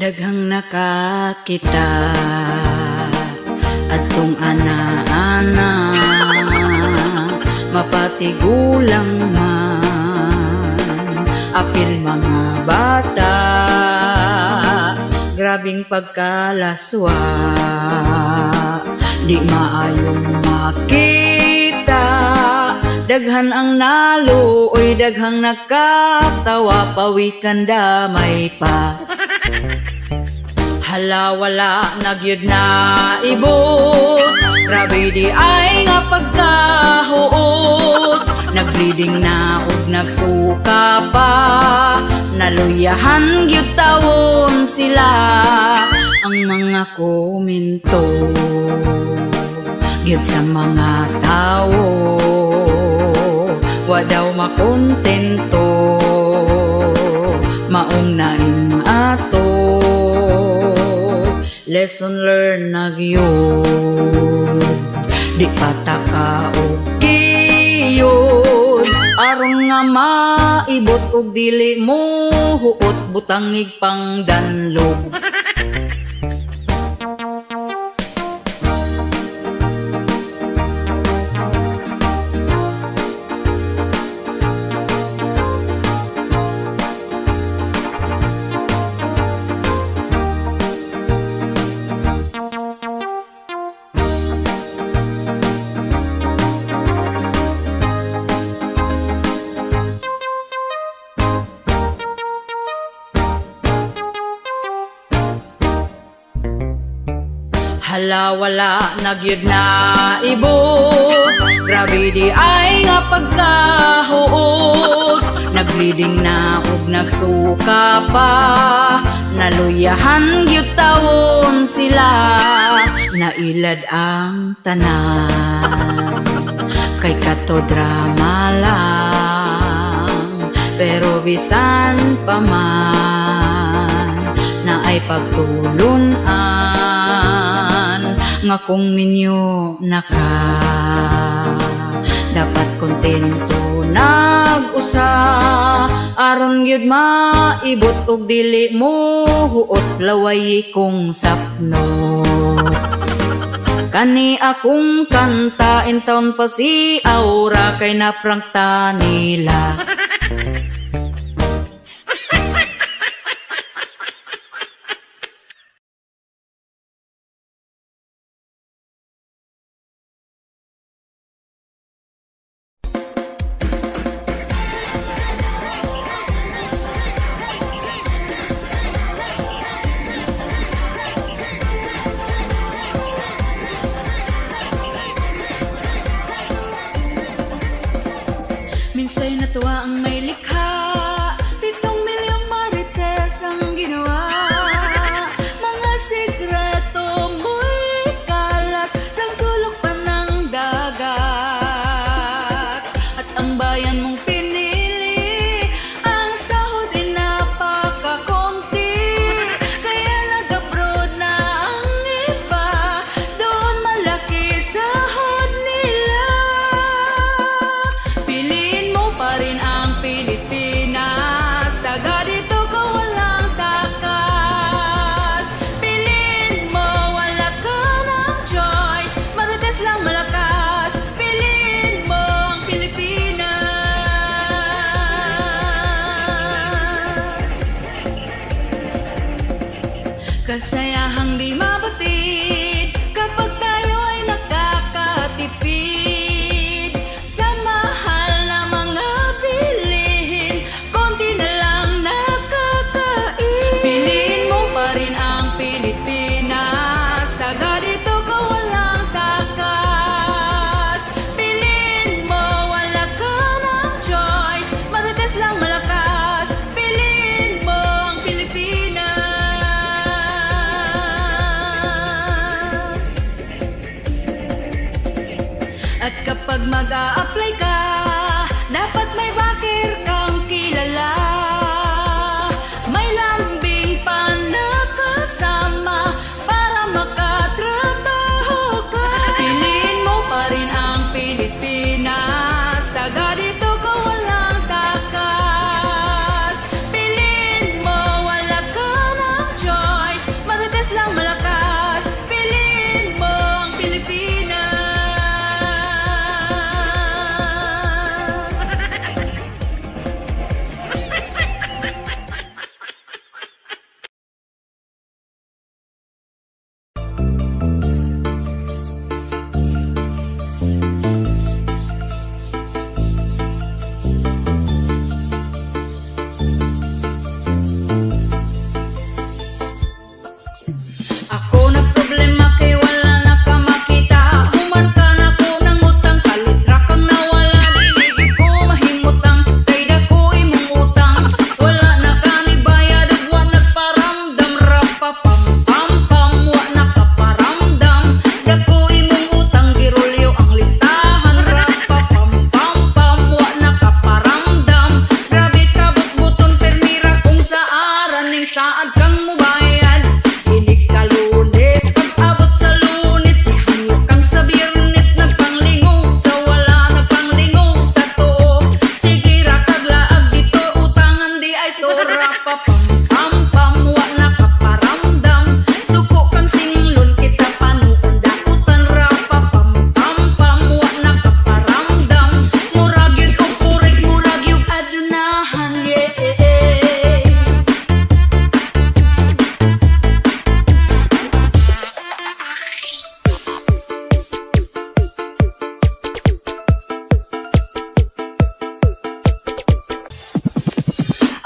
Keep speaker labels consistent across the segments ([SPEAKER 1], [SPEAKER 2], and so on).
[SPEAKER 1] Daghang nakakita adtong ana-ana, mapatigulang man apil mga bata, grabing pagkalaswa, di maayong makita. Daghan ang naluoy, daghang nakatawa, pawikan damay pa. Hala wala nagyud na ibot, grabe di ay nga pagkahuot. Nagbleeding na ug nagsuka pa, naluyahan gyud tawon sila. Ang mga komento gyud sa mga tawo, wa daw makontento, maong naing ato. Lesson learned na gyud, di pataka og kiyod. Aron nga maibot og dili mo huot, butangig pang danlog. Hala wala nagyud na ibot, grabe di ay nga pagkahuot. Nagbleeding na ug nagsuka pa, naluyahan gyud tawon sila. Nailad ang tanan, kay kato drama lang, pero bisan pa man na ay pagtulunan. Nga kung minyo naka, dapat kontento nag-usa. Aron gyud maibot og dili mo huot, laway kong sapno. Kani akong kanta in taon pa si Aura, kay naprangta nila.
[SPEAKER 2] Minsay natuwa ang may likha, 7 milyong marites ang ginawa. Mga sikreto mo'y kalat, sang sulok pa ng dagat. At ang bayan mong pinili, ang sahod ay napakakonti. Kaya nag-abroad na ang iba, doon malaki sahod nila. Piliin mo pa rin ang Pilipinas, taga dito ka walang takas. Piliin mo, wala ka ng choice, marites lang malakas. Piliin mo ang Pilipinas. Kasayahang di mabatid kapag tayo ay nakakatipid sa mahal na mga bilihin, konti na lang nakakain. Piliin mo pa rin ang Pilipinas, taga dito ka walang takas. Piliin mo, wala ka ng choice, marites lang malakas. Piliin mo ang Pilipinas. At kapag mag-a-apply ka, dapat may backer kang kilala. May lambing pa na kasama para makatrabaho ka. Piliin mo pa rin ang Pilipinas, taga dito ka walang takas. Piliin mo, wala ka ng choice,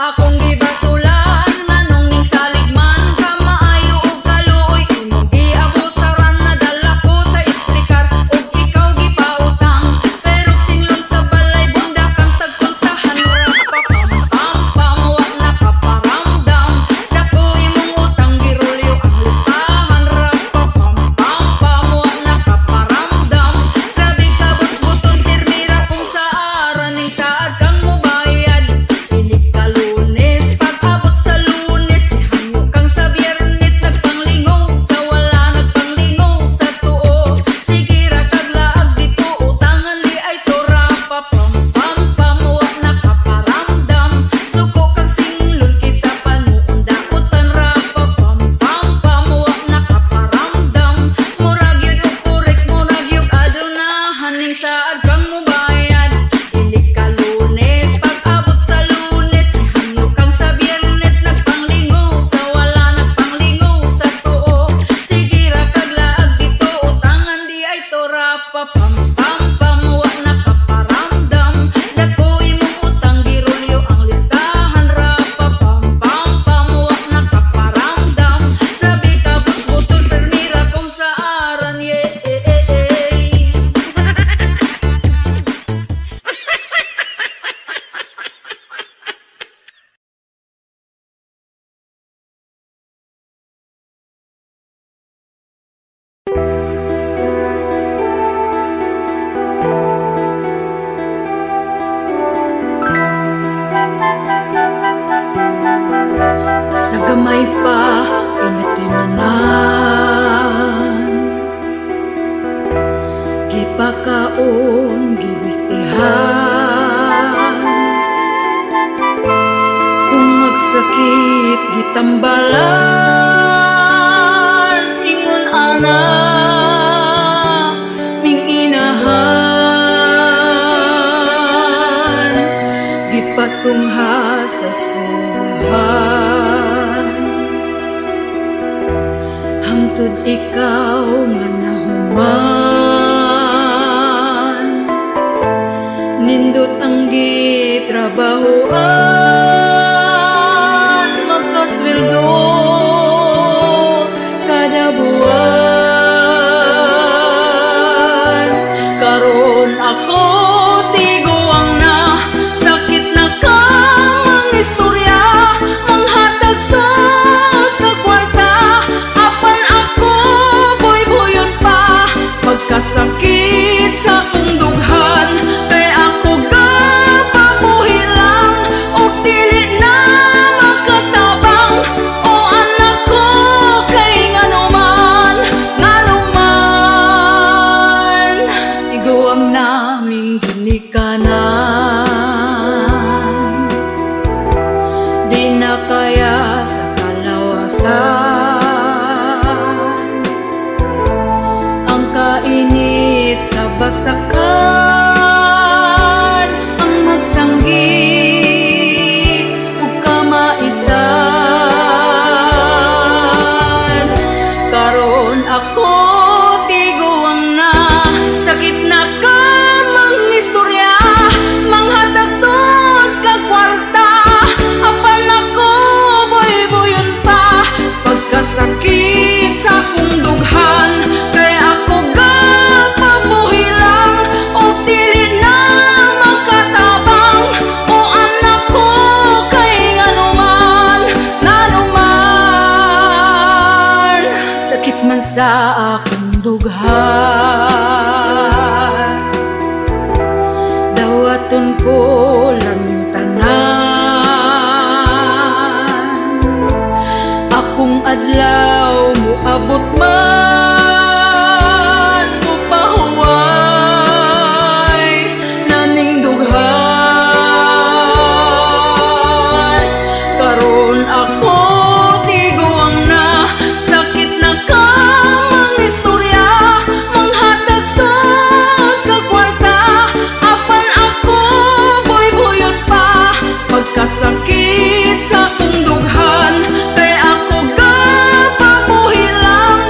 [SPEAKER 2] Akong gibasulan nganong ning saligman ka maayo ug kaluoy imong giabusaran nadala ko sa istrikar ug ikaw gipautang pero singlong sa balay bunda kang tagpuntahan rapapam wa nakaparamdam dako imong utang girulyo ang listahan rapapam wa nakaparamdam grabe ka but-buton tirnira kung sa aran ning saad kang mobayad inig ka Lunes pag-abot sa Lunes nihanyo kang sa Biyernes nagpanglingaw sa wala nagpanglingaw sa tuo sige ra kaglaag dito utangan di ay tora papam wa nakaparamdam suko kang singlon kita panuon dakutan ra papam wa nakaparamdam murag yun og kurek murag yung adunahan ning saad kang mobayad inig ka Lunes pag-abot sa Lunes nihanyo kang sa Biyernes nagpanglingaw sa wala nagpanglingaw sa tuo sige ra kaglaag dito utangan di ay tora papam wa nakaparamdam dako imong utang girulyo ang listahan ra papam wa nakaparamdam grabe ka but-buton permira kung sa aran sa gamay pa inatimanan gipakaon gibistihan kung magsakit gitambalan ingon ana ming inahan gipatungha sa eskwelahan hangtod ikaw nga nahuman nindot ang gitrabahoan makasweldo kada buwan karon ako tiguang na sakit na kang istorya manghatag ka kwarta apan ako boy-boyon pa pagkasakit sa akong dughan kay ako gapabuhi lang og dili na makatabang o anak ko kay nganuman iguang naming ginikanan di na kaya sa kalawasan ang kainit sa basakan ang magsanggi ug kamaisan karon ako tiguang na sakit na ka mang istorya manghatag tod ka kwarta apan ako boy-boyon pa pagkasakit sa akong dughan kay ako gapabuhi lang o dili na makatabang o anak ko kay nganuman sakit man sa akong dughan dawaton ko lang tanan akong adlaw mo abot man mo pahuway naning dughan karon ako tiguang na sakit na ka mang istorya manghatag tod ka kwarta apan ako boy-boyon pa pagkasakit sa akong dughan kay ako gapabuhi lang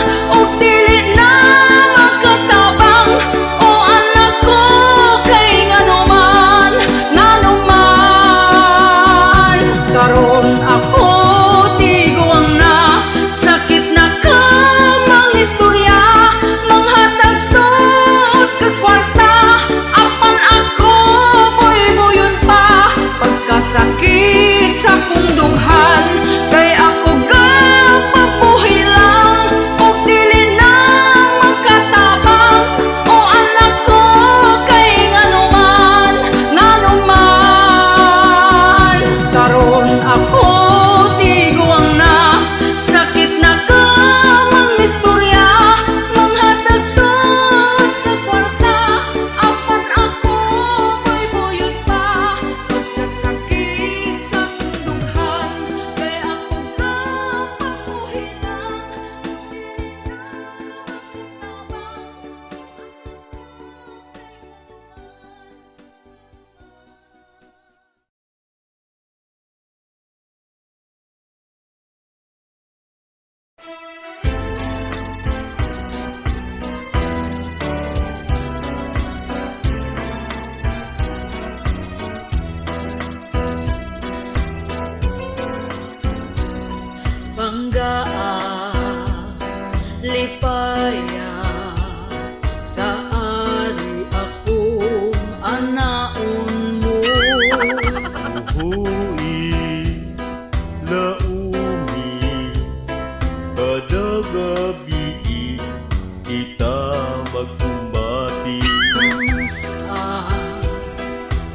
[SPEAKER 3] magkumati.
[SPEAKER 1] Kamusta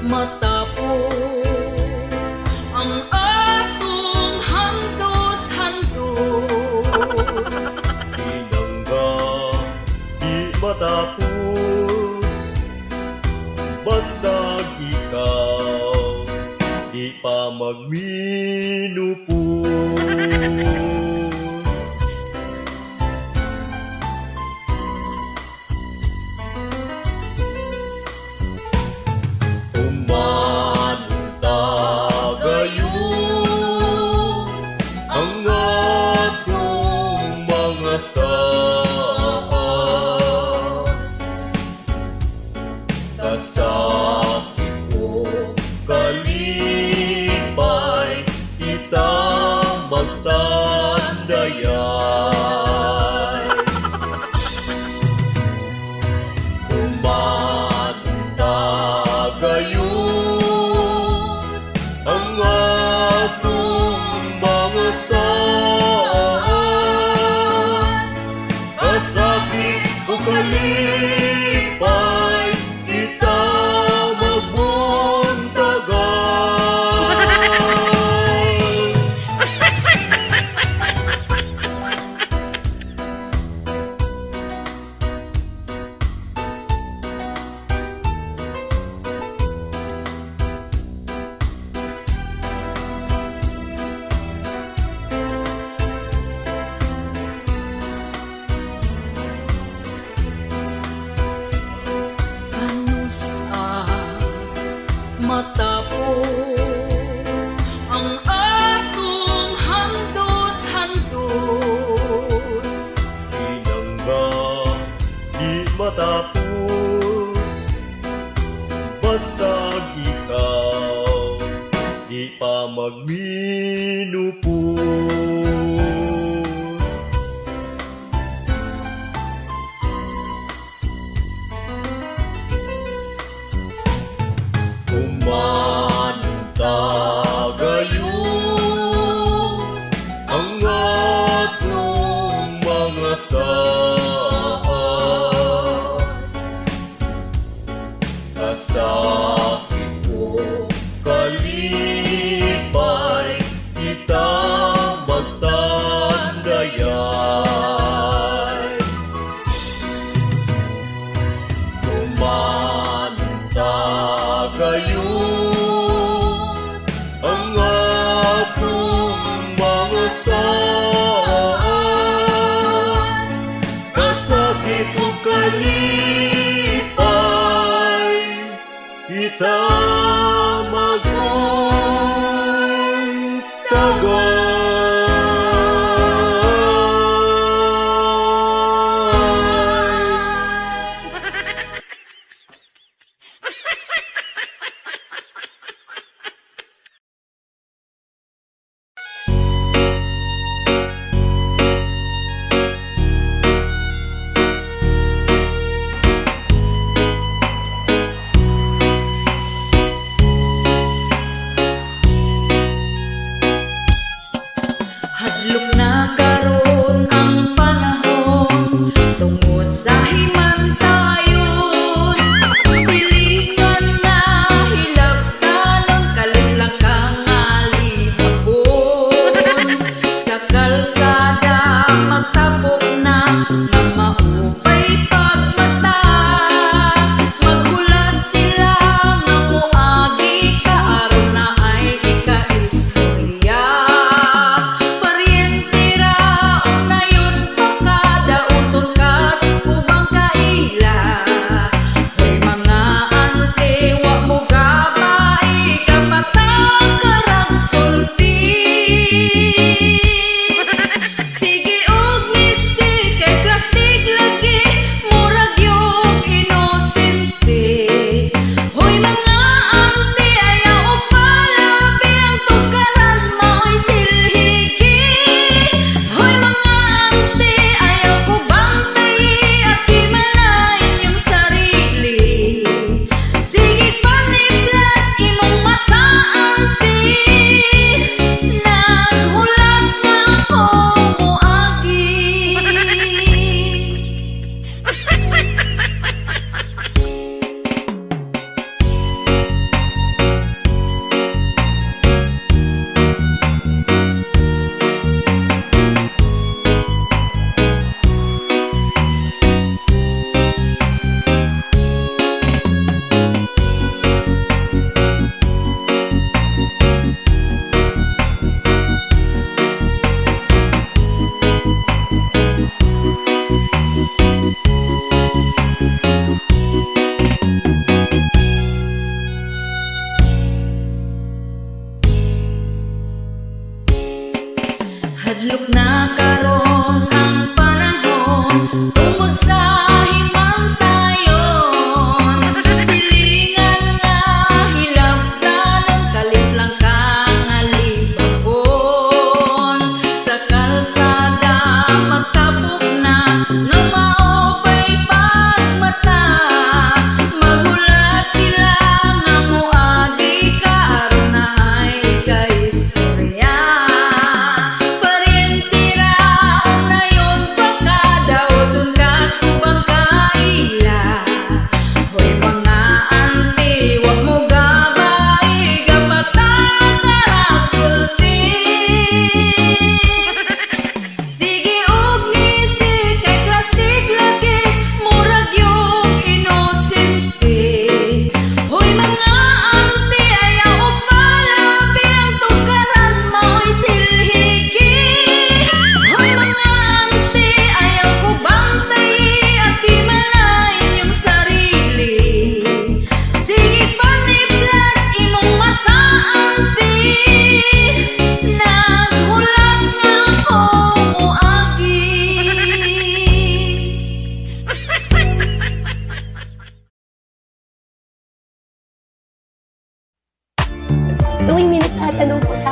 [SPEAKER 1] matapos ang atong handos-handos?
[SPEAKER 3] Pinangga di matapos, basta ikaw di pa magminupos. Kasakit ko kalipay, kita magtandayay. Umanta gayon ang atong mga saan. Kasakit ko kalipay, kita magbuntagan.
[SPEAKER 1] Kamusta matapos ang atong handos-handos?
[SPEAKER 3] Pinangga di matapos, basta ikaw di pa magminupos. Umanta gayon ang atong mga saan. Kasakit ko kalipay, kita magtandayay. Umanta gayon ang atong mga saan. Kasakit ko kalipay, kita magtagay.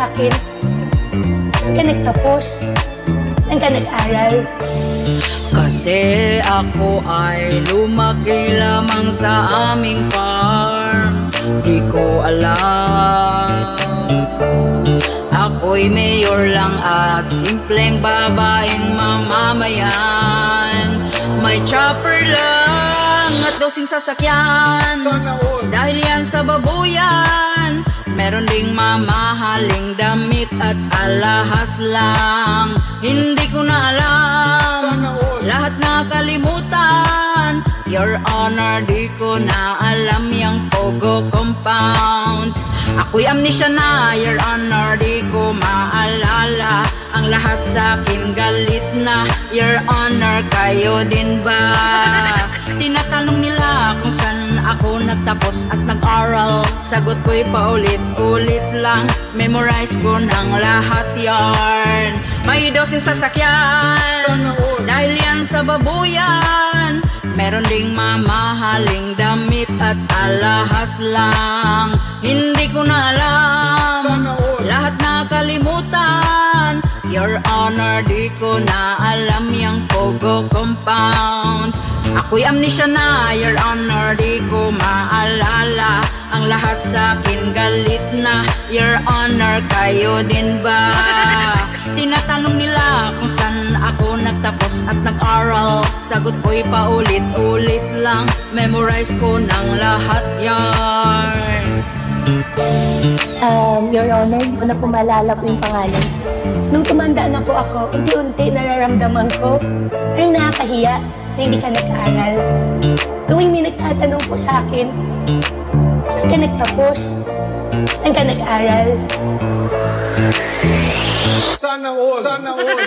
[SPEAKER 4] sa akin? Saan ka nagtapos? Saan ka nag-aral?
[SPEAKER 1] Kasi ako ay lumaki lamang sa aming farm. Di ko alam, ako'y mayor lang at simpleng babaeng mamamayan. May chopper lang at dosing sasakyan. Dahil yan sa babuyan, meron ding mamahaling damit at alahas lang. Hindi ko na alam, lahat nakalimutan. Your Honor, di ko na alam yung Pogo Compound. Ako'y amnesia na, Your Honor, di ko maalala. Ang lahat sa akin galit na, Your Honor, kayo din ba? Tinatanong nila kung saan ako nagtapos at nag-aral. Sagot ko'y paulit-ulit lang, memorize ko ng lahat yarn. May dosing sasakyan, dahil yan sa babuyan. Meron ding mamahaling damit at alahas lang. Hindi ko na alam, lahat nakalimutan. Your Honor, di ko na alam yung Pogo Compound. Ako'y amnesia na, Your Honor, di ko maalala. Ang lahat sa akin galit na, Your Honor, kayo din ba? Tinatanong nila kung saan ako nagtapos at nag-aral. Sagot ko'y paulit-ulit lang, memorize ko ng lahat yarn.
[SPEAKER 4] Your Honor, hindi ko na po maalala po yung pangalan. Nung tumanda na po ako, unti-unti nararamdaman ko, parang nakakahiya na hindi ka nag-aaral. Tuwing may nagtatanong po sa akin, saan ka nagtapos? Saan ka nag-aaral?
[SPEAKER 3] Sana all. Sana all.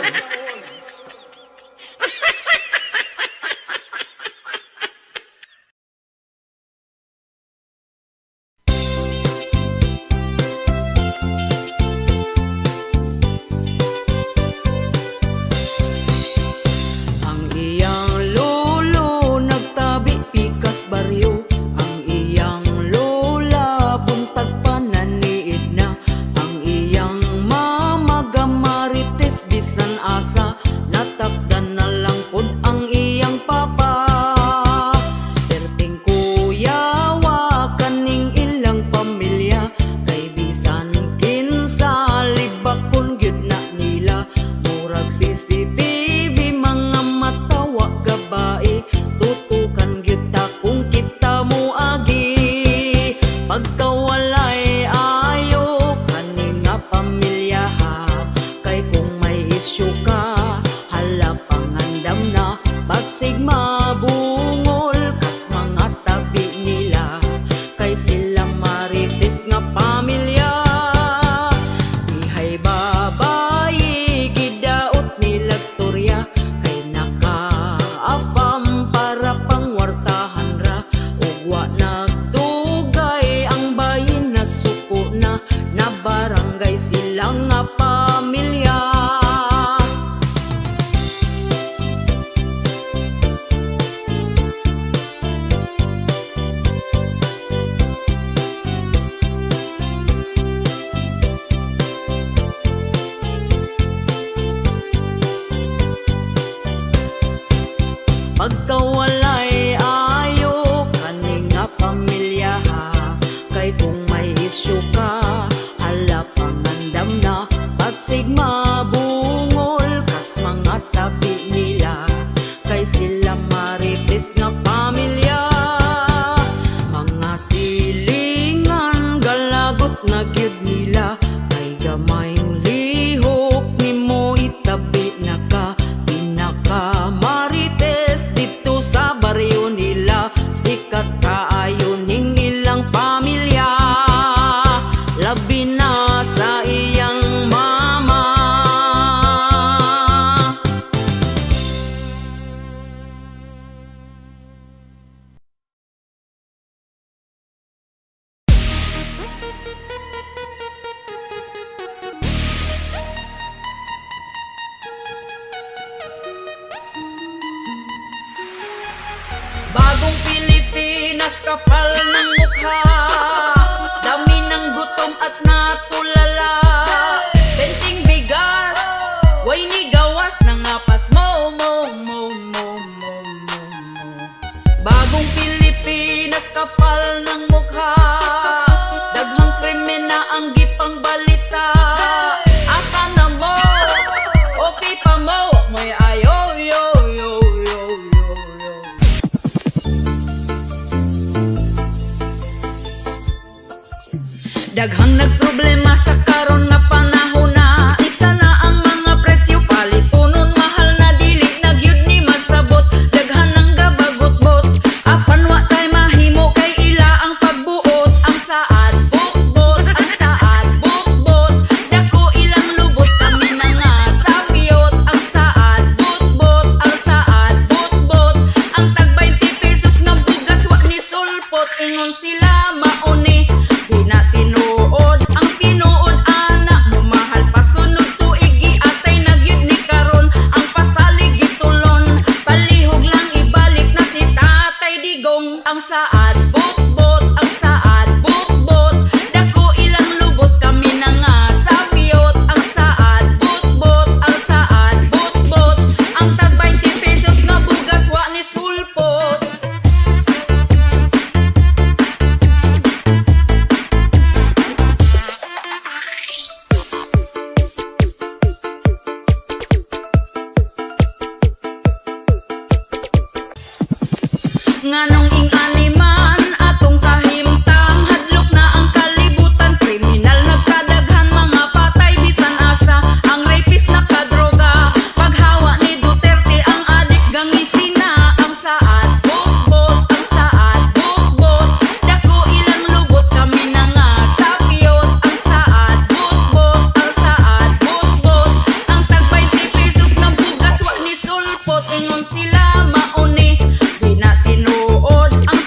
[SPEAKER 1] Pagkawalay ayo kani nga pamilya ha. Kay kung may isyu ka, hala pangandam na. Pasig mabungol kas mga tabi nila. Kay sila marites nga pamilya. Mga silingan galagot na gyud nila. Kay gamayng lihok nimo itabi na ka. Pinaka marites dito sa baryo nila. Sikat kaayo ning ilang pamilya. Labi na sa iyang mama. Bagong Pilipinas, kapal ng mukha, dami ng gutom at natulala.
[SPEAKER 2] Pilipinas, kapal ng mukha. Daghang krimen na ang gipang balita. Asa na mo? Okay pa mo? May ayo, yo, yo, yo, yo, yo. Daghang nagproblema sa karon nga panahon na. Isa na ang mga presyo palitunon, mahal na dili nagyud ni masabot. Daghan ang gabagot-bot, apan wa tay mahimo kay ila ang pagbuot. Ang saad bot-bot, ang saad bot-bot, dako ilang lubot kami na nga sapiyot. Ang saad bot-bot, ang saad bot-bot, ang tag 20 pesos nga bugas wa ni sulpot. Ingon sila mauni, di na tinuod. Ang tinuod anak mo mahal pa sunod tuig giatay nagyud ni karon. Ang pasalig gitulon, palihog lang ibalik na si Tatay Digong. Ang saad bot-bot, ang saad bot-bot, dako ilang lubot kami na nga sapiyot. Ang saad bot-bot, ang saad bot-bot, ang tag 20 pesos nga bugas wa ni sulpot. Nganong ing animan atong kahimtang, hadlok na ang kalibutan, kriminal nagkadaghan, mga patay bisan asa. Ang rapist nakadroga, paghawa ni Duterte ang adik gangisina. Ang saad bot-bot, ang saad bot-bot, dako ilang lubot kami na nga sapiyot. Ang saad bot-bot, ang saad bot-bot, ang tag 20 pesos ng bugas wa ni sulpot. Ingon sila mauni, di na tinuod. Ang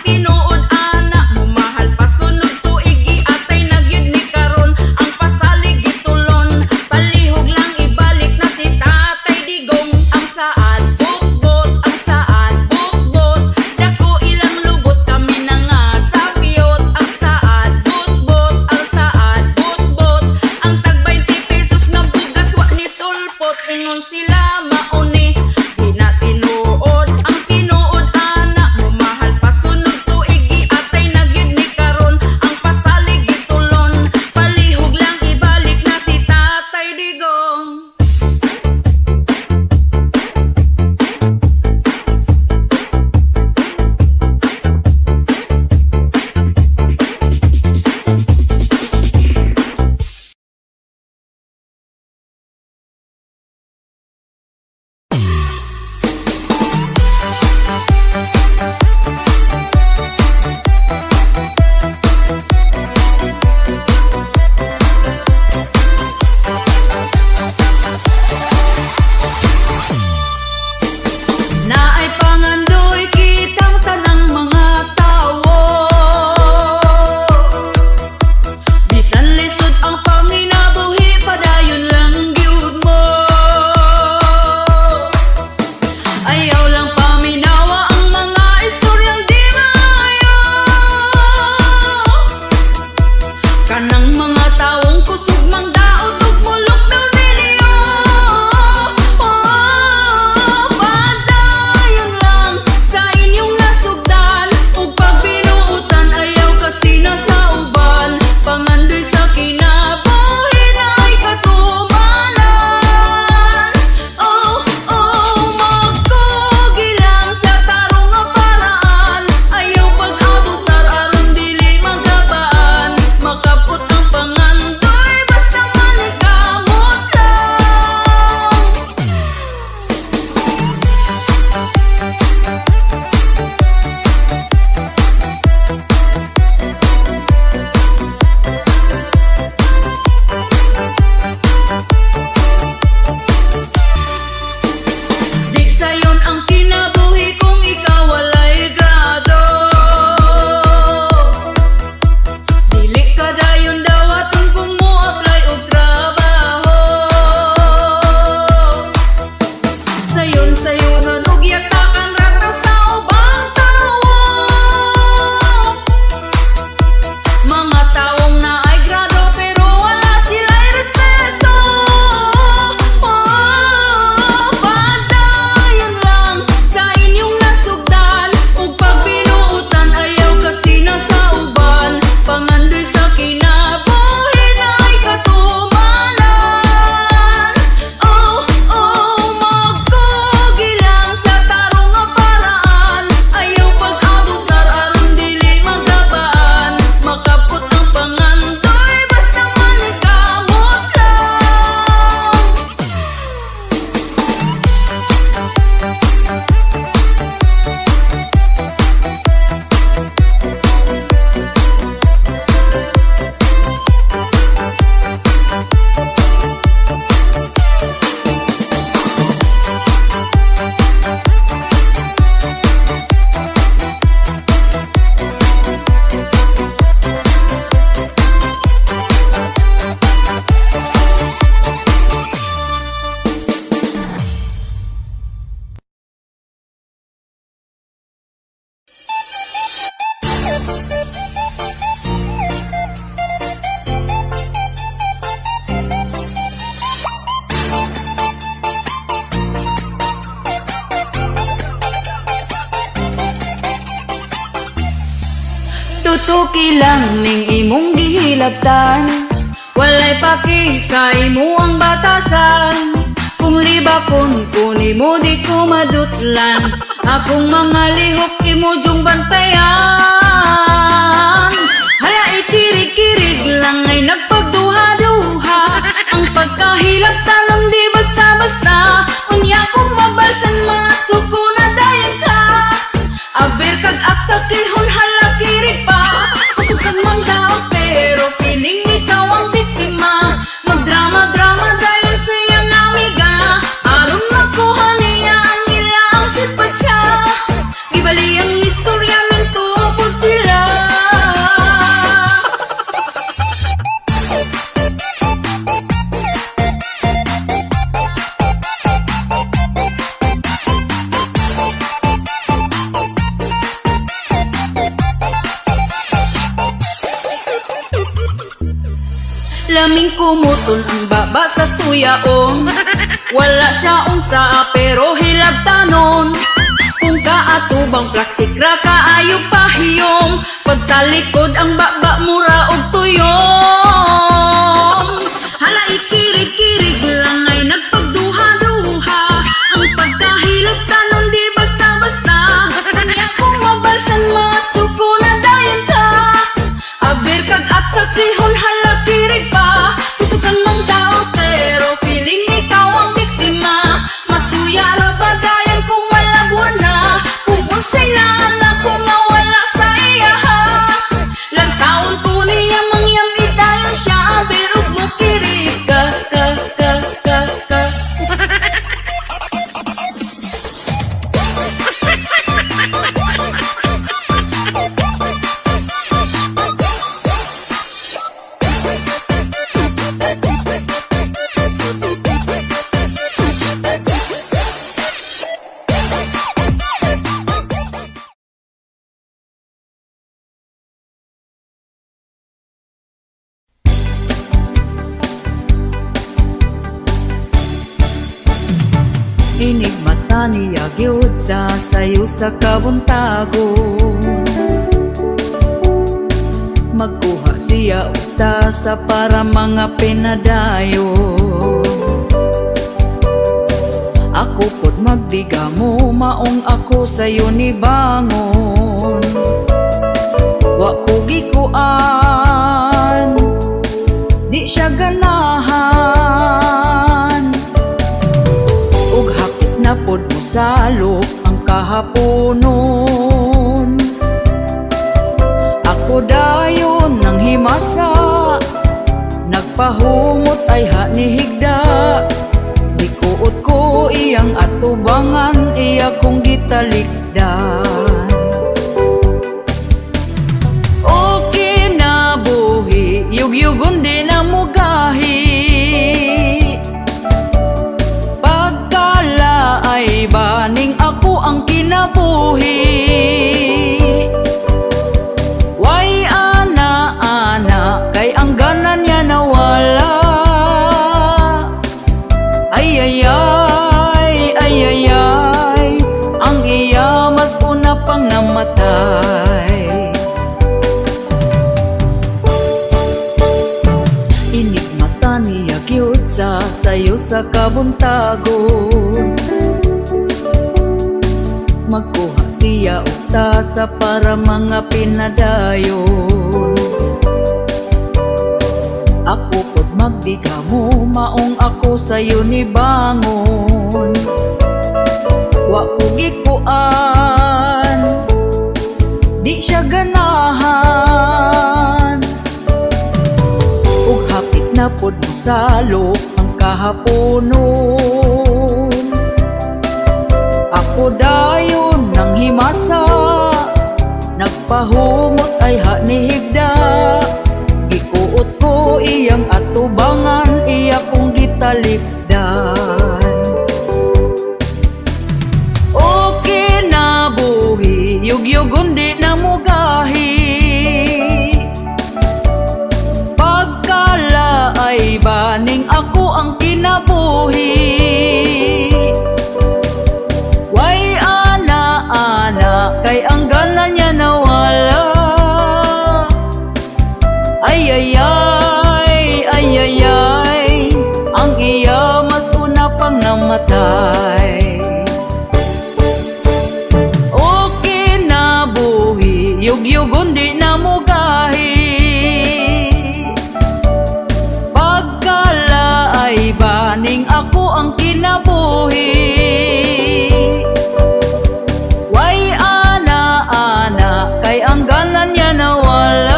[SPEAKER 1] Tutuki lang ning imong gihilabtan, walay paki sa imuang batasan. Kung libakon ko nimo di ko madutlan, akong mga lihok imo jung bantayan. Hala ikirig-kirig lang ay nagpagduha-duha, ang pagkahilabtan lang di basta-basta. Unya kong mabalsan mga suko na dayon ka, aber kag akta kihon hala kirig pa. Pasukan mang daot pero feeling ikaw ang biktima, magdrama-drama dahil sa iyang amiga. Aron makuha niya ang ilang sipatsa, ibali ang istorya ng tupod sila. Laming kumutol ang baba sa suyaon, wala siya unsa pero hilabtanon. Kung kaatubang plastik ra kaayog pahiyom, pagtalikod ang baba mura og tuyom. Hala ikirig-kirig lang ay nagpagduha-duha, ang pagkahilabtanon di basta-basta. Kanya kung mabalsan mga suko na dayon ka, aber kag atak lihon hala kirig pa. Gusto kang mang tao pero feeling ikaw ang biktima, masuya ra ba dayon kung wala buwana. Kung unsay laan ako nga wala sa iya ha, lang taon ko niya mangyami dayon siya, aber ug mo kirig ka. Inig mata niya gyud sa sayo sa kabuntagon, magkuha siya uta sa para mga pinadayo. Ako pod magdiga mo maong ako sayo ni bangon, wa ko gikuan di siya ganahan. Ug hapit na pod mo salok ang kahaponon, ako dayon nang himasa, nagpahumot ay hanihigda. Dikuot ko iyang atubangan, iya kong gitalikdan. Okay na buhi, yugyugon di na mugahi, pagkala ay baning ako ang kinabuhi. Way ana-ana kay ang ganan niya nawala. Ay, ang iya mas una pang namatay. Inig mata niya gyud sa sayo sa kabuntagon, magkuha siya uta sa para mga pinadayon. Ako pod magdiga mo maong ako sayo ni bangon, wa ko gikuan di siya ganahan. Ug hapit na pod mo salok ang kahaponon, ako dayon nang himasa, nagpahumot ay hanihigda. Gikuot ko iyang atubangan, iya kong gitalikdan. Okay na buhi, yugyugon di na mugahi, pagkala ay baning ako ang kinabuhi. Way ana-ana kay ang ganan niya nawala. namatay. Okay na buhi, yugyugon di na mugahi. Pagkalaay baning ako ang kinabuhi. Way ana-ana kay ang ganan niya nawala.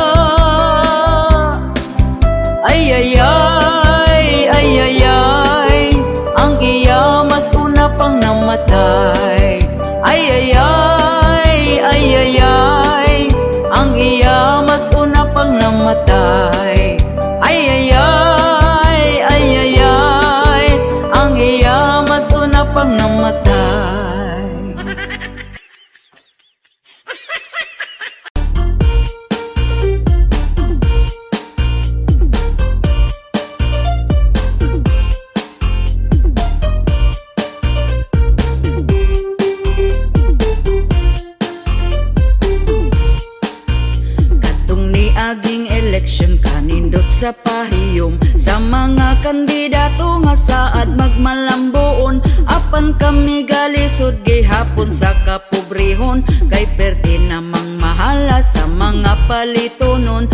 [SPEAKER 1] Ay ay ay, ay ay ay, ang iya mas una pang namatay. Ay ay ay, ay ay ay, ang iya mas una pang namatay. Ay ay ay, ay ay ay, ang iya mas una pang namatay. Aging election kanindot sa pahiyom sa mga kandidato nga saad magmalambuon. Apan kami galisod gihapon sa kapobrehon kay perti namang mahala sa mga palitonon.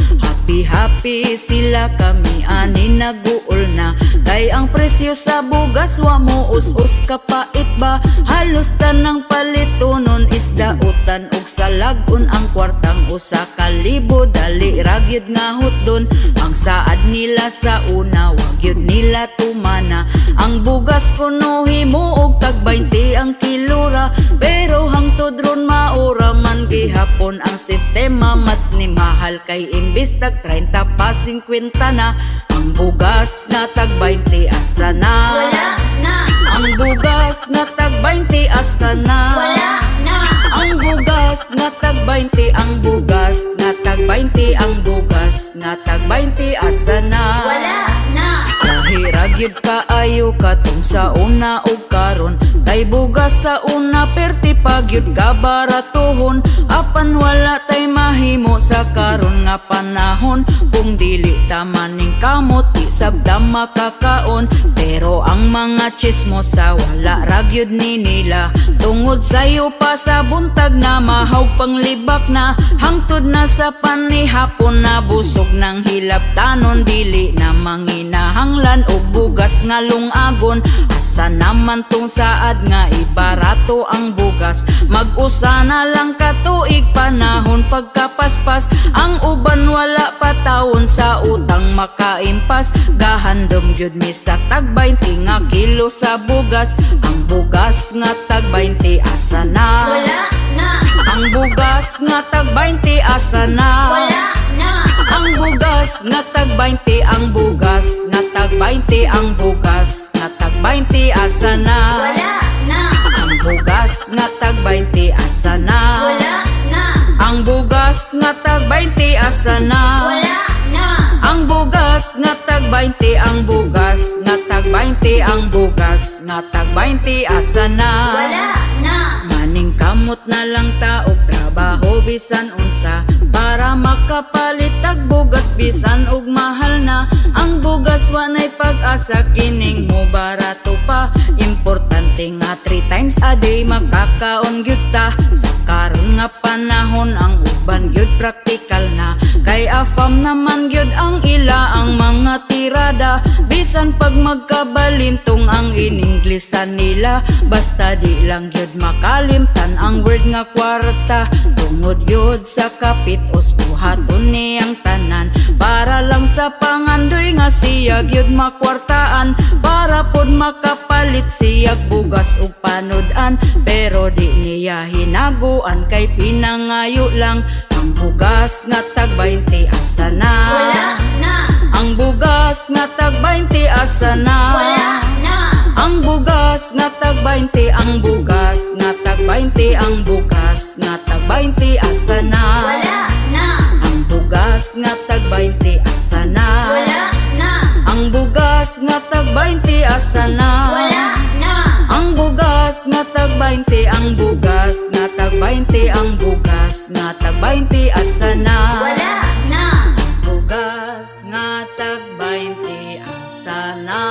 [SPEAKER 1] Happy sila kami ani naguol na kay ang presyo sa bugas wa mo us-us kapait ba. Halos tanang palitonon isdautan og salagon ang kwartang usa ka libo. Dali ragyod nga hutdon ang saad nila sa una wag yun nila tumana. Ang bugas kuno himo og tag 20 ang kilora pero hangtod ron maura man gihapon ang sistema mas ni mahal kay imbis tag 30 pa 50 na. Ang bugas nga tag 20 asa na?
[SPEAKER 2] Wala na.
[SPEAKER 1] Ang bugas nga tag 20 asa na?
[SPEAKER 2] Wala na.
[SPEAKER 1] Ang bugas nga tag 20, ang bugas nga tag 20, ang bugas nga tag 20 asa na?
[SPEAKER 2] Wala na.
[SPEAKER 1] Lahirag yun kaayo katong sa una o karon kay bugas sa una perti pag yun kabaratuhon. Apan wala tay mahimo sa karon nga panahon kung dili tamaning kamot di sabda makakaon. Pero ang mga chismos sa wala ragyod ni nila tungod sayo pa sa buntag na mahaw panglibak na hangtod na sa panihapon na busog ng hilabtanon. Dili na manginahanglan og bugas nga lungagon. Asa naman tong saad nga ibarato ang bugas. Mag-usa na lang katuig panahon pagkapaspas. Ang uban wala patawon sa utang makaimpas. Gahandom gyud mi sa tag 20 nga kilo sa bugas. Ang bugas nga tag 20 asa na?
[SPEAKER 2] Wala na.
[SPEAKER 1] Ang bugas nga tag 20 asa na?
[SPEAKER 2] Wala na.
[SPEAKER 1] Ang bugas nga tag 20, ang bugas nga tag 20, ang bugas nga tag 20 asa na?
[SPEAKER 2] Wala na.
[SPEAKER 1] Ang bugas nga tag 20 asa na?
[SPEAKER 2] Wala na.
[SPEAKER 1] Ang bugas nga tag 20 asa na?
[SPEAKER 2] Wala na.
[SPEAKER 1] Ang bugas nga tag 20, ang bugas nga tag 20, ang bugas nga tag 20 asa na?
[SPEAKER 2] Wala na.
[SPEAKER 1] Maning kamot na lang ta og trabaho bisan unsa para makapalit tag bugas bisan og mahal na. Ang bugas wanay pag-asa kining mo barato pa. Importante nga 3 times a day makakaon gyud ta. Sa karon nga panahon ang uban gyud praktikal na kay afam naman gyud ang ila ang mga tirada. Bisan pag magkabalintong ang in-Inglesan nila basta di lang gyud makalimtan ang word nga kwarta. Tungod gyud sa kapitos buhaton niyang tanan para lang sa pangandoy nga siya gyud makwartaan. Para pod makapalit siyag bugas ug panodan pero di niya hinaguan kay pinangayo lang. Ang bugas nga tag 20 asa na?
[SPEAKER 2] Wala na.
[SPEAKER 1] Ang bugas nga tag 20 asa na?
[SPEAKER 2] Wala na.
[SPEAKER 1] Ang bugas nga tag 20, ang bugas nga tag 20, ang bugas nga tag 20 asa na?
[SPEAKER 2] Wala na.
[SPEAKER 1] Ang bugas nga tag 20 asa na?
[SPEAKER 2] Wala na.
[SPEAKER 1] Ang bugas nga tag 20 asa na?
[SPEAKER 2] Wala na.
[SPEAKER 1] Ang bugas nga tag 20, ang bugas nga tag 20, ang bugas nga tag 20 asa na?
[SPEAKER 2] Wala na.
[SPEAKER 1] Ang bugas nga tag 20 asa na?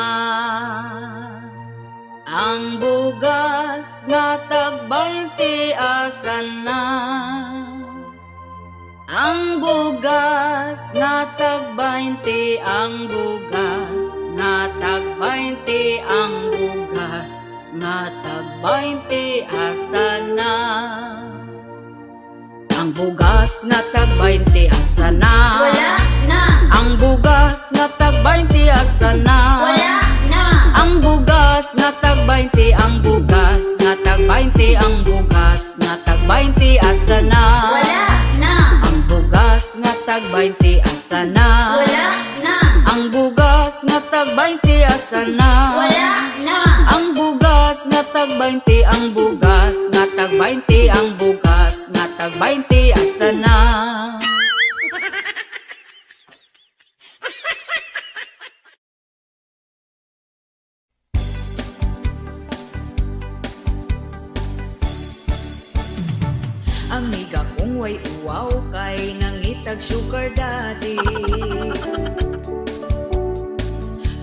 [SPEAKER 1] Ang nga tag-20 asan na? Ang bugas nga tag-20, ang bugas nga tag-20, ang bugas nga tag-20 asan na? Ang bugas nga tag-20 asan na?
[SPEAKER 2] Wala na.
[SPEAKER 1] Ang bugas nga tag-20 asan na?
[SPEAKER 2] Wala na.
[SPEAKER 1] Ang bugas nga tag-20, ang bugas nga tag-20, ang bugas nga tag-20 asan na?
[SPEAKER 2] Wala na.
[SPEAKER 1] Ang bugas nga tag-20 asan na?
[SPEAKER 2] Wala na.
[SPEAKER 1] Ang bugas nga tag-20 asan na?
[SPEAKER 2] Wala na.
[SPEAKER 1] Ang bugas nga tag-20, ang bugas nga tag-20, ang bugas nga tag-20 asan na? Amiga kong way uwaw kay nangitag sugar daddy,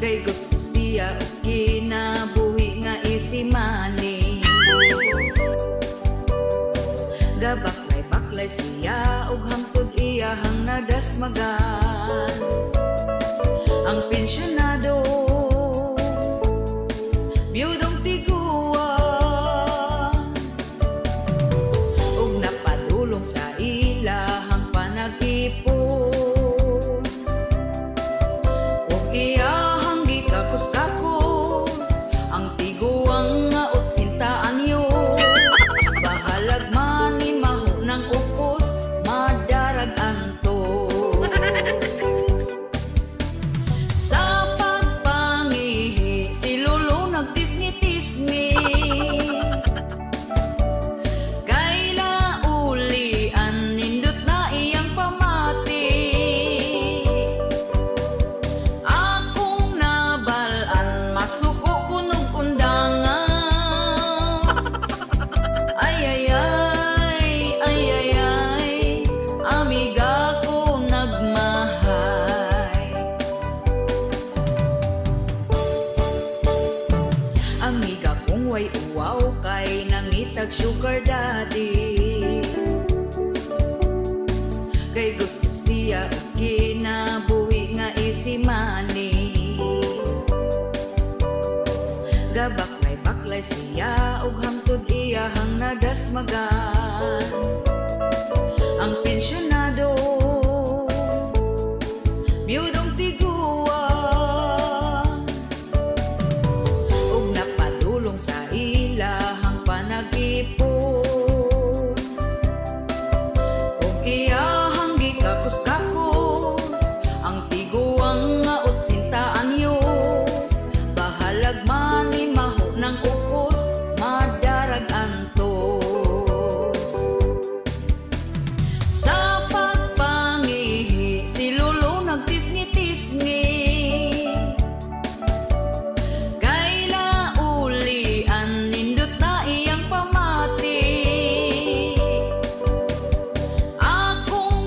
[SPEAKER 1] kay gusto siya og kinabuhi nga isimani. Gabaklay-baklay siya og hangtod iyahang nadasmagan. Ang pensyonado biyudong tiguan ug napadulong sa ilahang panag-ipon ug iyahang gikakos-kakos ang tiguang nga 80 anyo. Bahalag man ni maho ng upos, madarag antos. Sa pagpangihi si Lolo nagtisni-tisni, kay laulian nindot na iyang pamati. Akong nabalaan masuko kunog undangan. Ay ay ay, ay ay ay, amiga ko nagmahay. Amiga kong way uwaw kay nangitag sugar daddy, kay gusto siya og kinabuhi nga isimani. Gabaklay-baklay siya og hangtod iyahang nadasmagan. Ang pensyonado biyudong tiguan ug napadulong sa ilahang panag-ipon ug iyahang gikakos-kakos ang tiguang nga 80 anyos. Bahalag man ni maho ng upos, madarag antos. Sa pagpangihi si Lolo nagtisni-tisni, kay laulian nindot na iyang pamati. Akong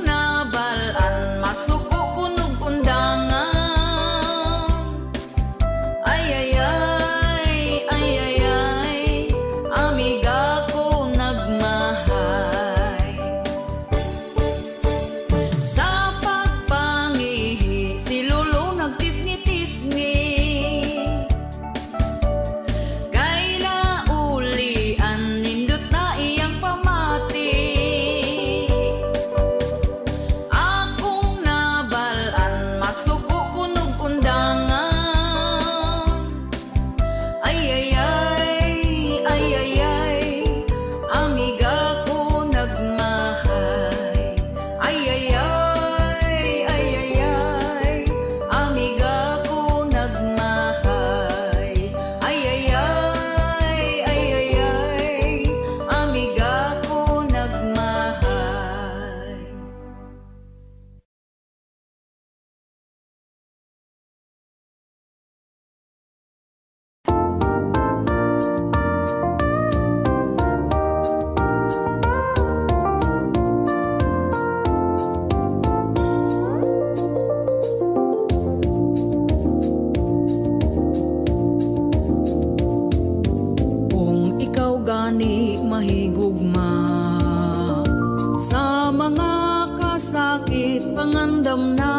[SPEAKER 2] sakit pangandam na.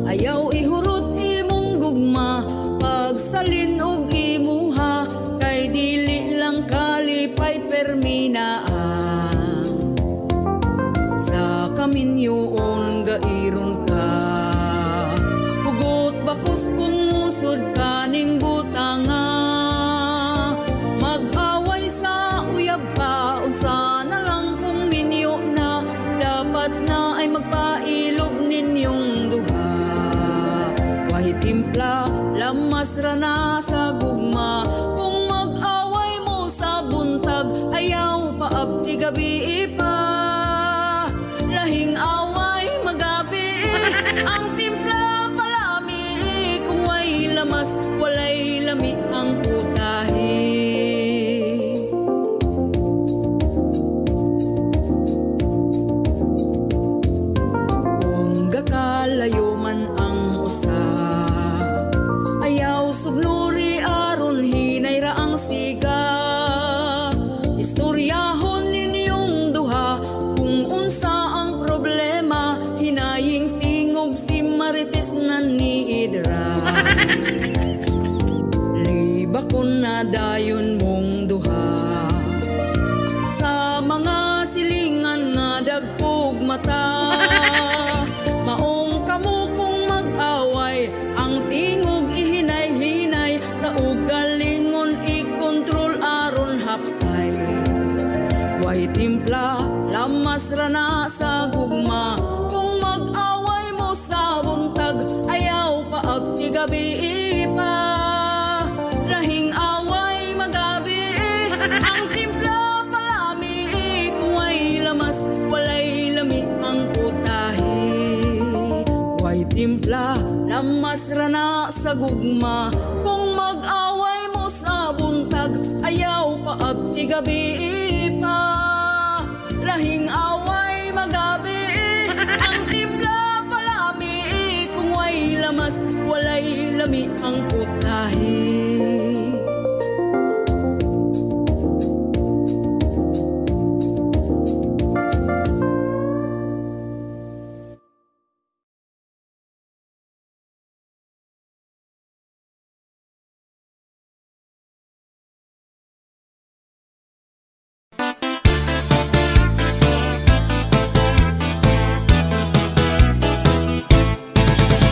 [SPEAKER 2] Ayaw ihurot imong gugma, pagsalin og imuha, kay dili lang kalipay perminaan. Sa kaminyoon gairon ka, hugot bakos pumusod kaning butanga. Mag-away sa uyab pa, unsa na lang kung minyo na, dapat na ay magpailog ninyong duha. Wahit timpla, lamas ra na sa gugma, kung mag-away mo sa buntag, ayaw paabdi gabi pa. Lahing away magabi, ang timpla palami, kung way lamas, walay lami ang putahe. Kung gakalayo man ang usa, ayaw sugnuri aron hinay ra ang siga. Istoryahon ninyong duha, kung unsa ang problema, hinaying tingog si Marites na ni Idra. Libakon na dayon mong duha, sa mga silingan nga dagkog mata. Maong kamo kung mag-away, ang tingog ihinay-hinay, kaug galingon i-kontrol aron hapsay. Way timpla, lamas ra na sa gugma, kung mag-away mo sa buntag, ayaw paabdi gabi pa. Lahing away magabi, ang timpla palami, kung way lamas, walay lami ang putahe. Way timpla, lamas ra na sa gugma, kung mag-away mo sa buntag, ayaw paabdi gabi pa. Lahing away magabi, ang timpla palami, kung way lamas, walay lami ang putahe.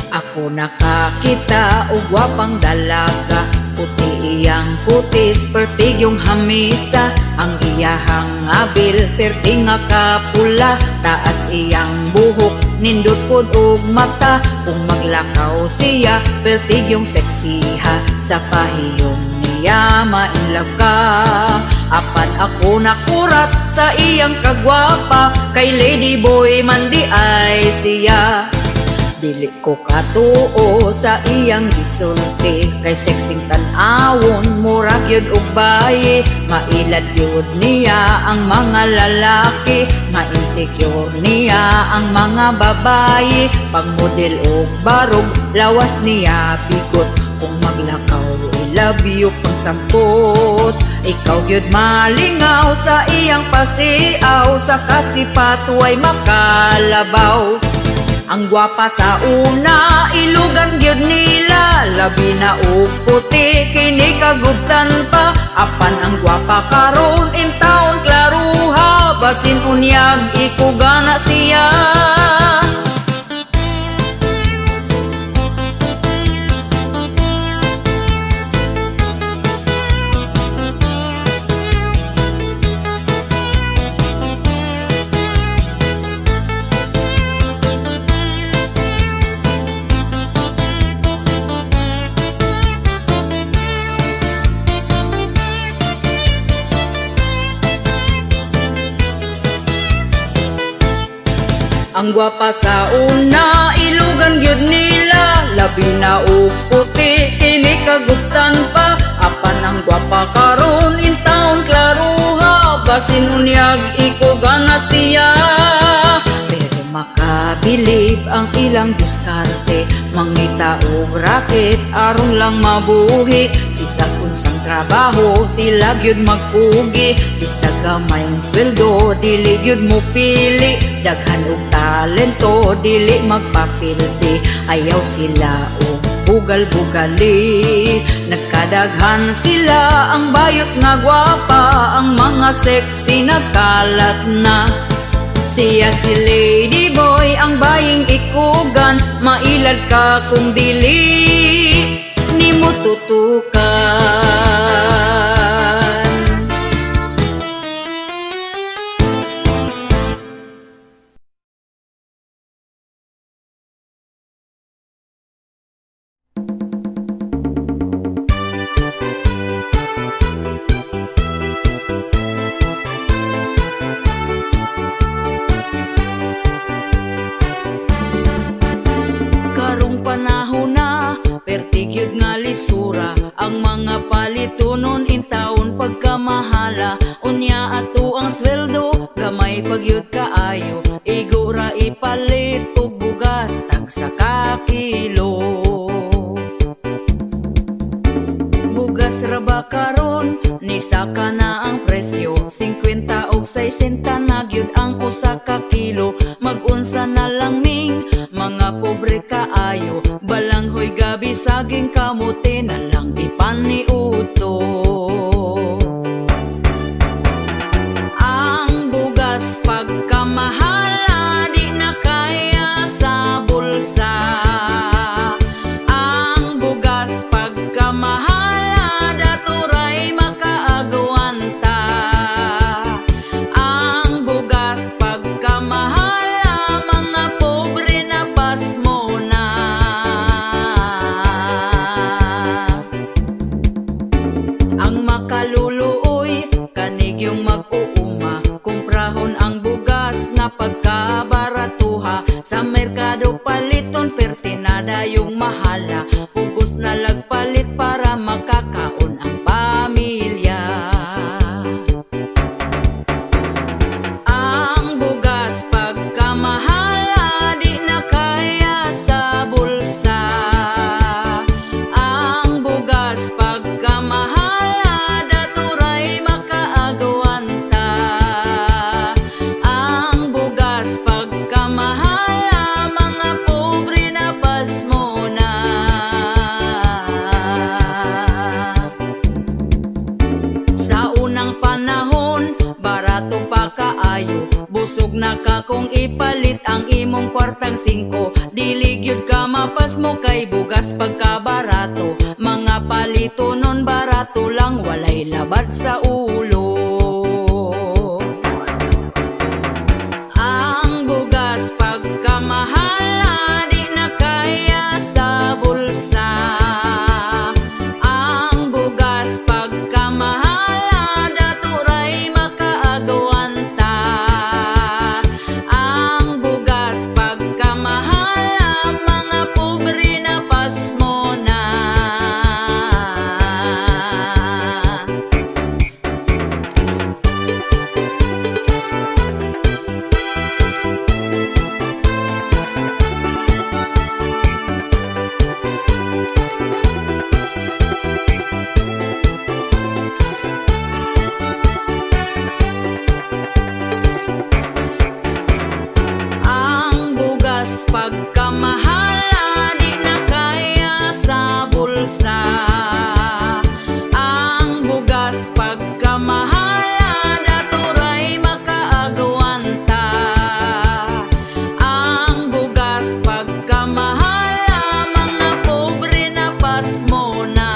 [SPEAKER 1] Ako nakakita og gwapang dalaga, puti iyang putis, pertig yung hamisa. Ang iyahang abil, perting nga kapula, taas iyang buhok, nindot pod og mata. Kung maglakaw siya, pertig yung seksiha, sa pahiyong niya mainlove ka. Apan ako nakurat sa iyang kagwapa, kay lady boy man di ay siya. Dili ko katuo sa iyang gisulti, kay seksing tan-awon, murag yun og bayi. Mailad yun niya ang mga lalaki, ma-insecure niya ang mga babayi. Pag model og barog, lawas niya bigot. Kung maglakaw, I love you pang sampot. Ikaw yun malingaw sa iyang pasiaw, sa kasipat way makalabaw. Ang gwapa sa una, ilugan gyud nila, labi na og puti, kini kagubtan pa. Apan ang gwapa karon, in taon klaruha, basin unyag ikugana siya. Ang gwapa sa una, ilugan gyud nila, labi na og puti, kini kagubtan pa. Apan ang gwapa karon, in taon klaruha, basin unyag ikugana siya. Pero makabilib ang ilang diskarte, mangita og raket aron lang mabuhi. Bisag sang trabaho sila gyud magpugi, bisag gamay ang sweldo dili gyud mo pili, daghan og talento dili magpapildi, ayaw sila og bugal-bugali, nagkadaghan sila ang bayot nga gwapa, ang mga sexy nagkalat na. Siya si Lady Boy ang baying ikugan, mailad ka kung dili ni mo tutukan. Karong panahon na pertigyud nga lisura, ang mga palitunon intawon pagkamahala, unya ato ang sweldo gamay pagyud kaayo, igura ipalit og bugas tag sa kakilo. Bugas ra ba karon ni saka na ang presyo, 50 og 60 na gyud ang usa ka kilo, mag-unsa na lang ming mga pobre kaayo, balanghoy gabi saging kamote na lang ipaniuto. Ang bugas pagkamahala di na kaya sa bulsa, ang bugas pagkamahala daturay makaagwanta, ang bugas pagkamahala mga pobre na pasmo na. Ang makaluluoy kanig yung mag-uuma, kumprahon ang bugas nga pagkabaratuha, sa merkado paliton pertinada yung mahala, pugos na lagpalit para makakaon ang pamilya. Ang bugas pagkamahala di na kaya sa bulsa, ang bugas pagkamahala daturay makaagwanta, ang bugas pagkamahala mga pobre na pasmo na. Sa unang panahon barato pa kaayo, busog na ka kung ipalit ang imong kwartang 5, dili gyud ka mapasmo kay bugas pagkabarato, mga palitonon barato lang walay labad sa ulo. Ang bugas pagkamahala di na kaya sa bulsa, ang bugas pagkamahala daturay makaagwanta, ang bugas pagkamahala mga pobre na pasmo na. Ang bugas pagkamahala di na kaya sa bulsa, ang bugas pagkamahala daturay makaagwanta, ang bugas pagkamahala mga pobre na pasmo na.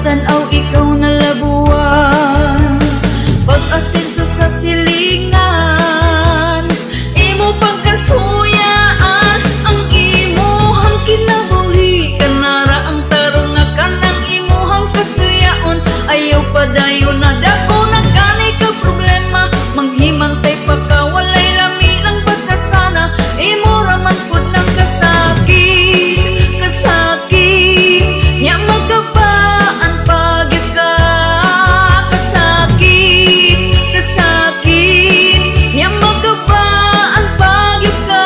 [SPEAKER 2] tanaw ikaw nalabuan, pag-asenso sa silingan, imo pagkasuyaan, ang imuhang kinabuhi, kanara ang tarong nga kanang imuhang kasuyaon, ayaw padayon na dako na gani ka problema, manghimantay pa ka walay lami ng pagkasana, imo raman pud ng kasakit, kasakit nya magkabaan pagyud ka, kasakit, kasakit nya magkabaan pagyud ka.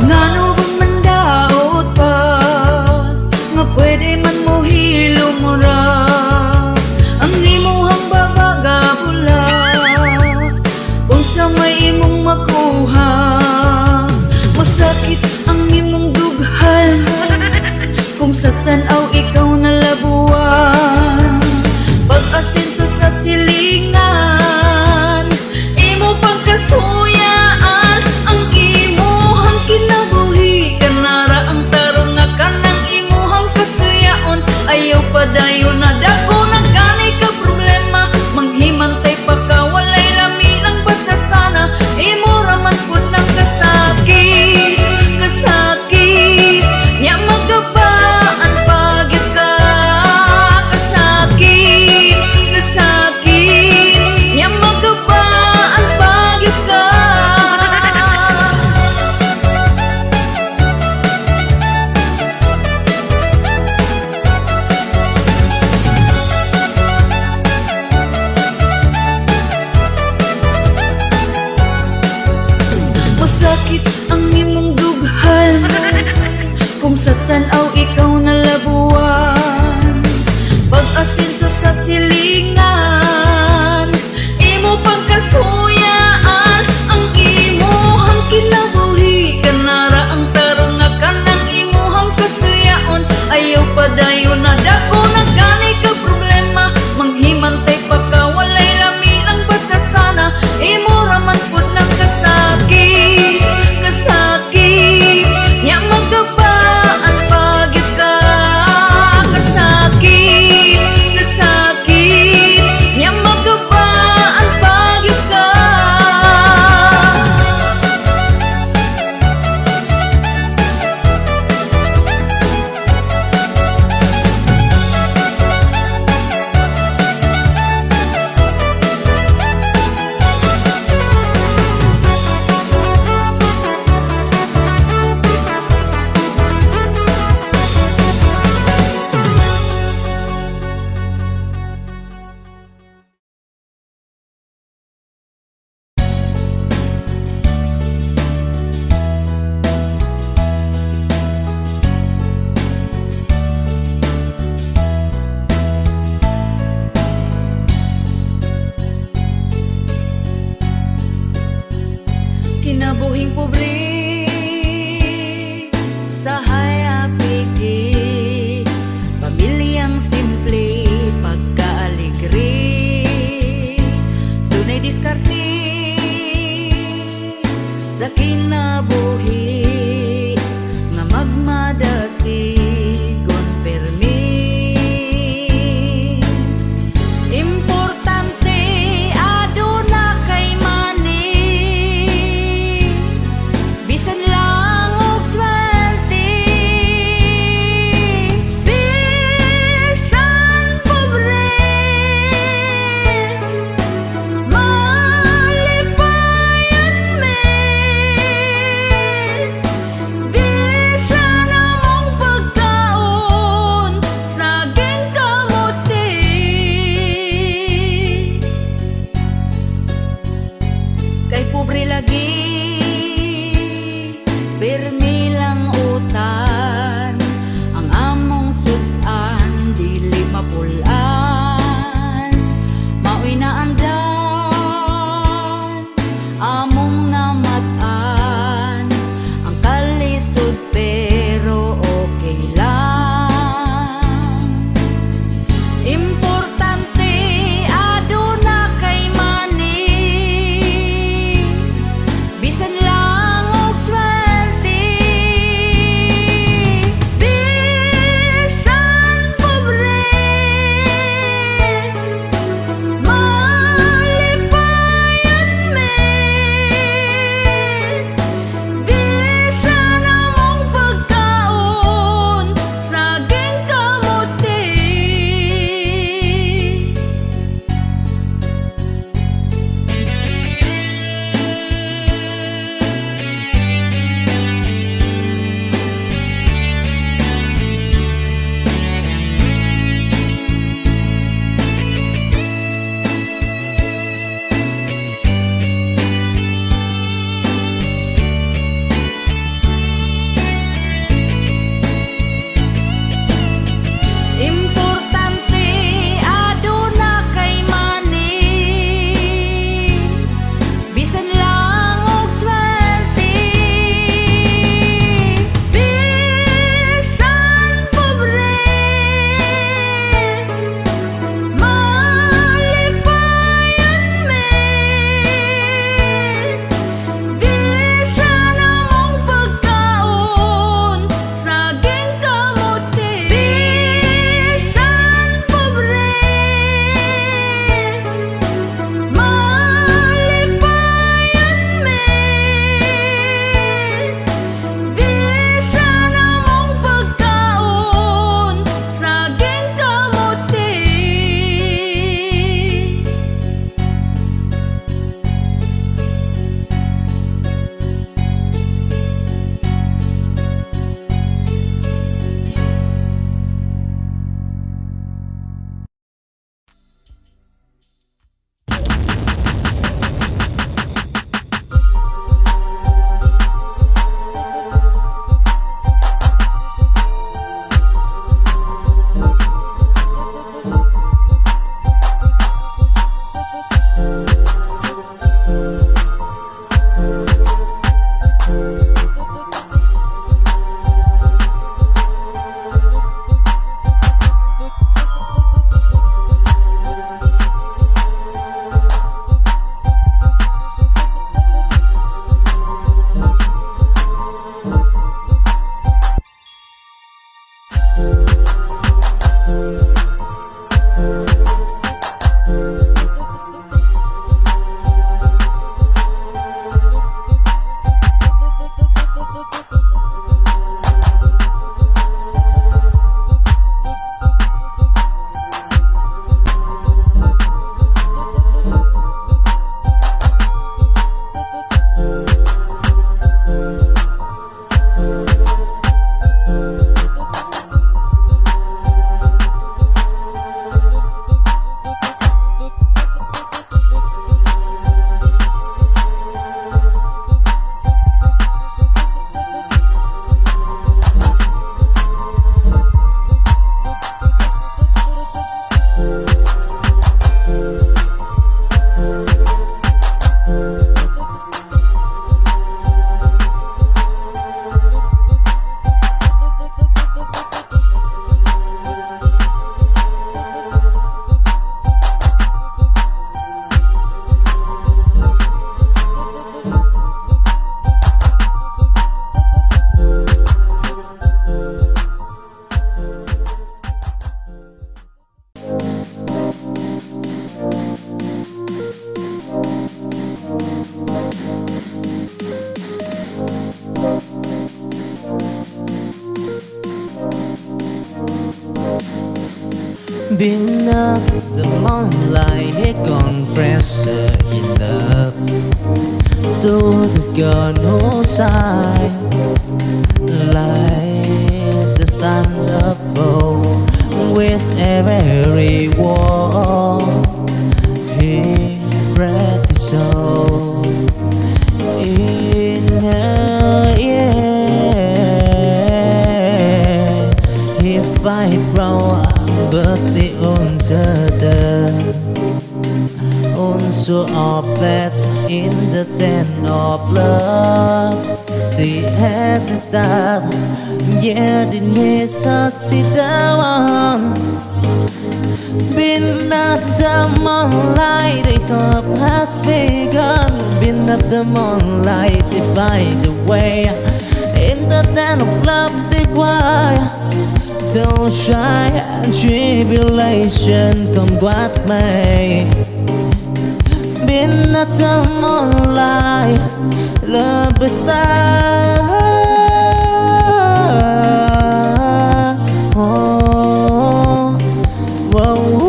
[SPEAKER 2] Ngano bang mandaot pa nga pwede man mo hilumura, ang imuhang babaga pula kung sa may imong makuha, masakit ang imong dughan kung sa tanaw ikaw nalabuan, pag-asenso sa silingan, imo pagkasuyaan, ang imuhang kinabuhi, kanara ang tarong nga kanang imuhang kasuyaon, ayaw padayon na dako na gani ka problema, manghimantay pa ka walay lami ng pagkasana, imo raman pud ng kasakit, kasakit nya magkabaan pagyud ka, kasakit, kasakit nya magkabaan pagyud ka. Masakit ang imong dughan kung sa tanaw ikaw nalabuan, pag-asenso sa silingan, imo pagkasuyaan, ang imuhang kinabuhi, kanara ang tarong nga kanang imuhang kasuyaon, ayaw padayon na dako na gani ka problema, manghimantay pa ka walay lami ng pagkasana, imo raman pud ng kasakit, kasakit nya magkabaan pagyud ka, kasakit, kasakit nya magkabaan pagyud ka.
[SPEAKER 5] Beneath the moonlight, he confesses in love to the girl whose side like the stand up with every wall. He read the soul in her ear. He fight wrong, but she uncertain. Also oplet in the tent of love. She had the start, yet it needs us to down. Been at the moonlight, the love has begun. Been at the moonlight, they find the way. In the tent of love, they cry. Don't shy and tribulation come what may. Been at the moonlight, love is star. Oh, whoa.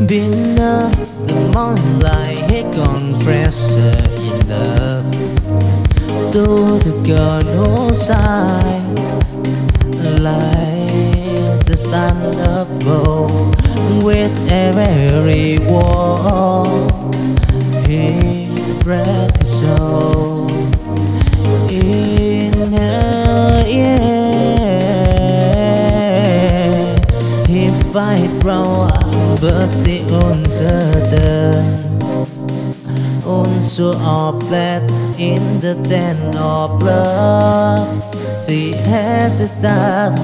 [SPEAKER 5] Beneath the moonlight, he confesses in love to the girl whose side like the stand up with every wall. He read the soul in her ear. He fight wrong, but she uncertain. Also oplet in the tent of love. She had the start,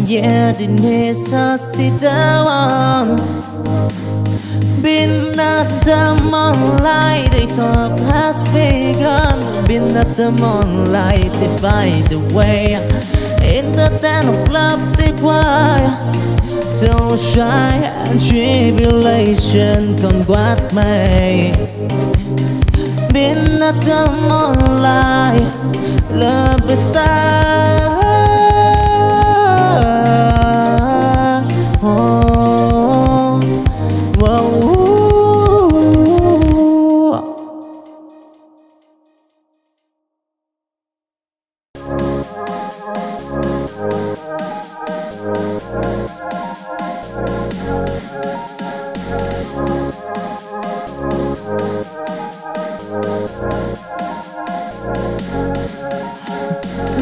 [SPEAKER 5] yet it needs us to down. Been at the moonlight, the love has begun. Been at the moonlight, they find the way. In the tent of love, they cry. Don't shy and tribulation come what may. Been at the moonlight, love is star. Oh, whoa.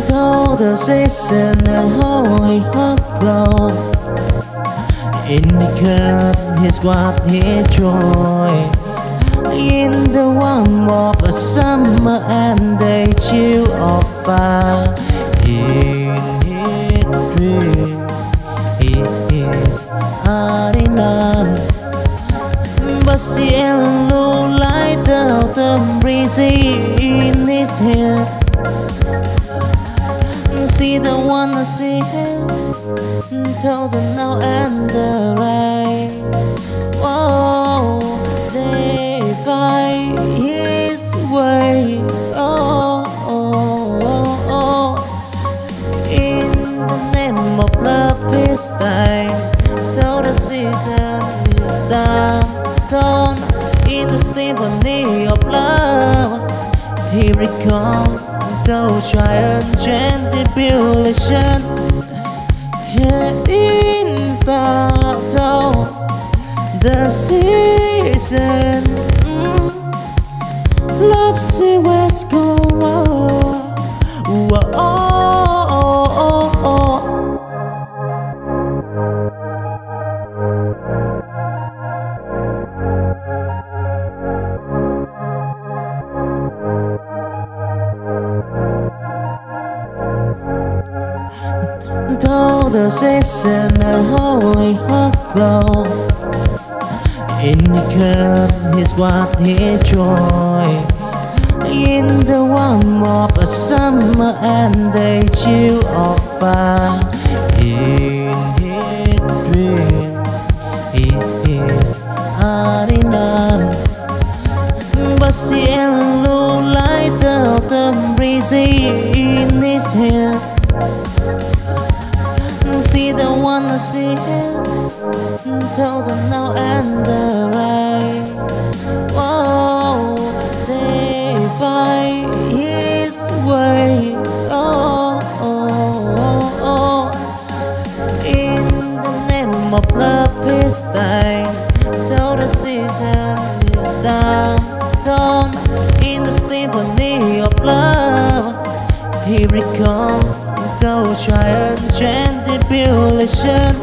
[SPEAKER 5] Though the season and holy hot glow indicate his what his joy in the warmth of a summer and the chill of fire. In his dream, he is ordinary, but she no light out the breeze in his head. See the one I see him, told the now and the rain. Oh, they fight his way. Oh, oh, oh, oh. In the name of love this time, though the season is done, torn in the symphony of love. He recalled those giant tribulation. Here in the season, love see west go. Oh, oh, oh, oh. Though the season and holy hot glow indicate his what his joy in the warmth of a summer and the chill of fire. In his dream, see and low light of the breezy in his hand. See the one I see it, thousand now and the right. Whoa, they find his way. Oh, oh, oh, oh. In the name of love is dying, though the season is down. In the symphony of love, here we come. Those giant tribulation